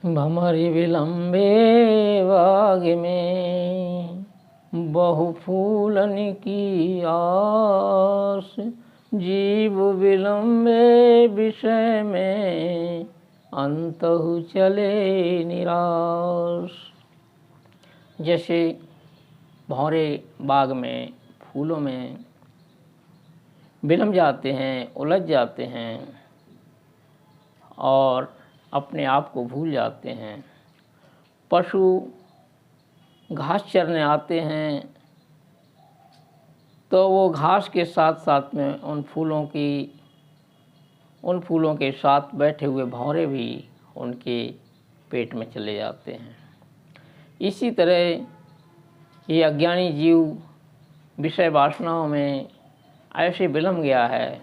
भमरि विलंबे बाग में, बहु फूलन की आस। जीव विलंबे विषय में, अंतहु चले निराश। जैसे भंवरे बाग में फूलों में विलंब जाते हैं, उलझ जाते हैं और अपने आप को भूल जाते हैं। पशु घास चरने आते हैं तो वो घास के साथ साथ में उन फूलों के साथ बैठे हुए भंवरे भी उनके पेट में चले जाते हैं। इसी तरह ये अज्ञानी जीव विषय वासनाओं में ऐसे विलंब गया है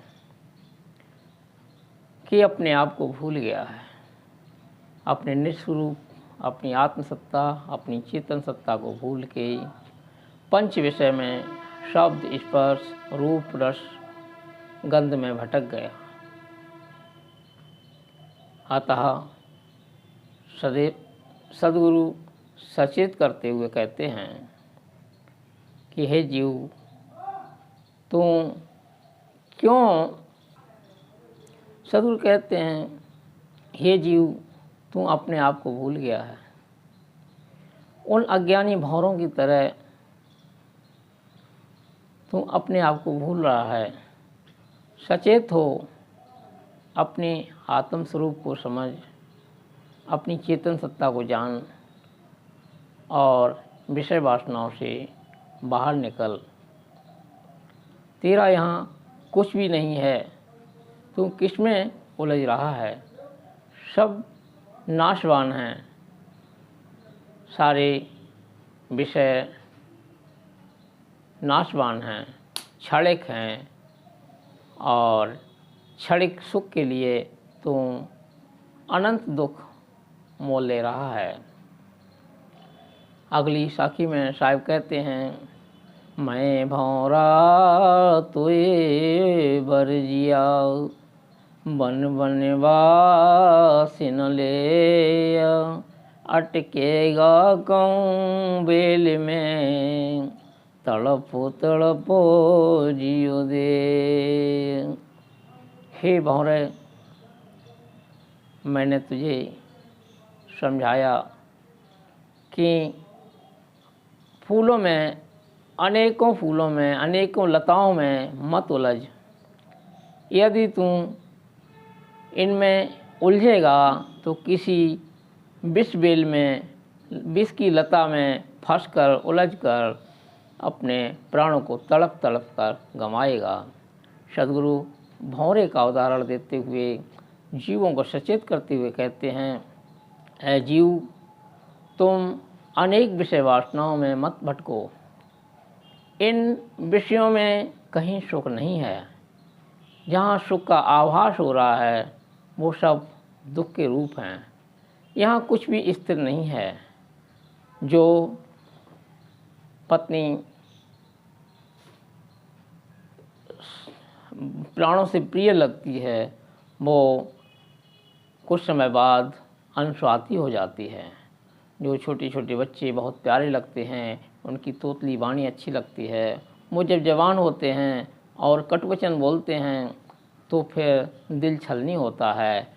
कि अपने आप को भूल गया है। अपने निस्वरूप, अपनी आत्मसत्ता, अपनी चेतन सत्ता को भूल के पंच विषय में शब्द, स्पर्श, रूप, रस, गंध में भटक गया। अतः सद्गुरु सचेत करते हुए कहते हैं कि हे जीव, तुम क्यों, सद्गुरु कहते हैं हे जीव, तू अपने आप को भूल गया है। उन अज्ञानी भंवरों की तरह तू अपने आप को भूल रहा है। सचेत हो, अपने आत्म स्वरूप को समझ, अपनी चेतन सत्ता को जान और विषय वासनाओं से बाहर निकल। तेरा यहाँ कुछ भी नहीं है, तू किस में उलझ रहा है। सब नाशवान हैं, सारे विषय नाशवान हैं, क्षणिक हैं और क्षणिक सुख के लिए तू अनंत दुख मोल ले रहा है। अगली साखी में साहिब कहते हैं, मैं भंवरा तुए बरजिया, बन बनवासिन ले। अटकेगा कौं बेल में, तड़पो तड़पो जियो दे। हे भंवरे, मैंने तुझे समझाया कि फूलों में, अनेकों फूलों में, अनेकों लताओं में मत उलझ। यदि तू इनमें उलझेगा तो किसी विष बेल में, विष की लता में फंसकर, उलझकर अपने प्राणों को तड़प तड़प कर गंवाएगा। सद्गुरु भंवरे का उदाहरण देते हुए जीवों को सचेत करते हुए कहते हैं, ऐ जीव, तुम अनेक विषय वासनाओं में मत भटको। इन विषयों में कहीं सुख नहीं है। जहाँ सुख का आभास हो रहा है वो सब दुख के रूप हैं। यहाँ कुछ भी स्थिर नहीं है। जो पत्नी प्राणों से प्रिय लगती है वो कुछ समय बाद अनस्वाती हो जाती है। जो छोटे छोटे बच्चे बहुत प्यारे लगते हैं, उनकी तोतली वाणी अच्छी लगती है, वो जब जवान होते हैं और कटुवचन बोलते हैं तो फिर दिल छलनी होता है